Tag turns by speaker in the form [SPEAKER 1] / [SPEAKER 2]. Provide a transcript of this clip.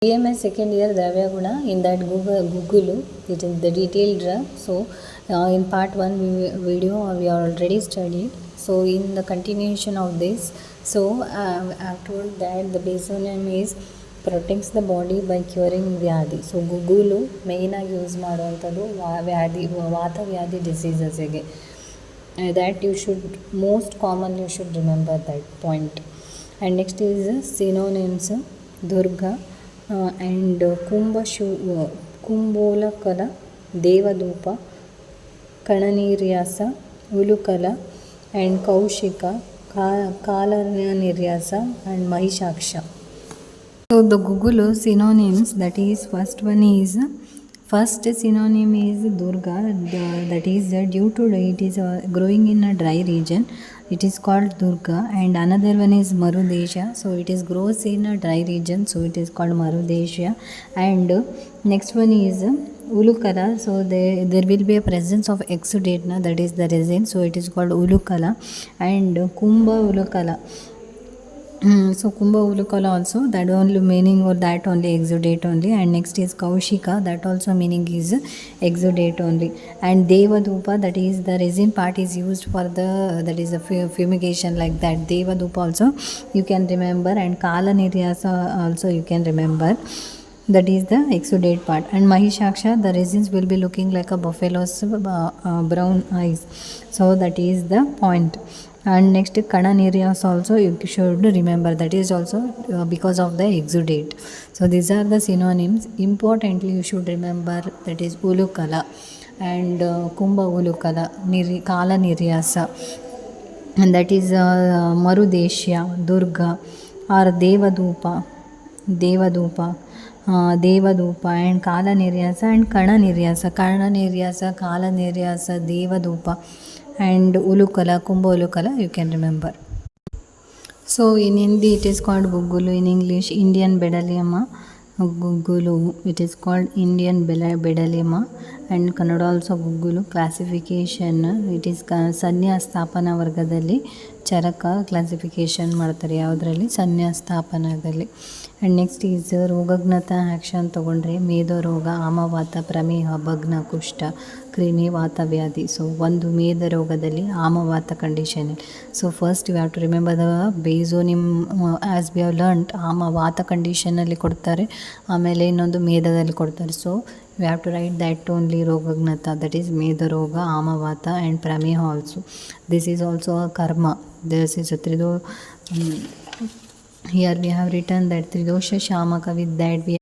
[SPEAKER 1] BMS second year Dravya Guna. In that Google, it is the detailed draft. So in part 1 video we are already studied. So in the continuation of this, so I've told that the basonym is protects the body by curing ವ್ಯಾಧಿ. So guggul ಮೇಯ್ನಾಗಿ use ಮಾಡುವಂಥದ್ದು ವಾತವ್ಯಾಧಿ ಡಿಸೀಸಸ್ಗೆ. that you should most common you should remember that point. And next is synonyms: Durga and ಕುಂಬೋಲಕಲ, ದೇವದೂಪ, ಕಣನಿರ್ಯಾಸ, ಉಲುಕಲ and Kaushika, ಕಾಲನಿರ್ಯಾಸ and ಮಹಿಷಾಕ್ಷ. So the Google synonyms, that is first synonym is Durga, that is due to it is growing in a dry region, it is called Durga. And another one is Marudesha, so it is grows in a dry region, so it is called Marudesha. And next one is Ulukala, so there will be a presence of exudate, that is the resin, so it is called Ulukala. And Kumbha Ulukala, so Kumbha Ulukala also, that only meaning or that only exudate only. And next is Kaushika, that also meaning is exudate only. And Devadupa, that is the resin part is used for the, that is a fumigation like that. Devadupa also you can remember. And Kala Niryasa also you can remember, that is the exudate part. And Mahishaksha, the resins will be looking like a buffalo's brown eyes, so that is the point. And next Kananirias also you should remember, that is also because of the exudate. So these are the synonyms. Importantly you should remember, that is Ulukala and Kumbha Ulukala, Kala Niryasa, and that is Marudeshya, Durga or Devadupa, and Kala Niryasa and Kana Niryasa, Kala Niryasa, Devadupa and Ulukala, Kumbha Ulukala you can remember. So in Hindi it is called Guggulu, in English Indian Bedaliama Guggulu, it is called Indian Bedaliama. And Kannada also Guggulu. Classification, it is ಸನ್ಯಾಸ್ಥಾಪನ ವರ್ಗದಲ್ಲಿ ಚರಕ classification ಮಾಡ್ತಾರೆ, ಯಾವುದರಲ್ಲಿ ಸನ್ಯಾಸ್ಥಾಪನದಲ್ಲಿ. And next is ರೋಗಜ್ಞತ action ತೊಗೊಂಡ್ರೆ ಮೇದೋ ರೋಗ, ಆಮವಾತ, ಪ್ರಮೇಹ, ಭಗ್ನ, ಕುಷ್ಠ, ಕ್ರಿಮಿ, ವಾತವ್ಯಾಧಿ. So ಒಂದು ಮೇದ ರೋಗದಲ್ಲಿ ಆಮವಾತ ಕಂಡೀಷನಲ್ಲಿ, so first you have to remember the basonym as we have learned. ಆಮವಾತ ಕಂಡೀಷನಲ್ಲಿ ಕೊಡ್ತಾರೆ, ಆಮೇಲೆ ಇನ್ನೊಂದು ಮೇದದಲ್ಲಿ ಕೊಡ್ತಾರೆ. So we have to write that only rogagnata, that is meda roga, amavata and prameha also. This is also a karma. This is a here we have written that tridosha shamaka, with that we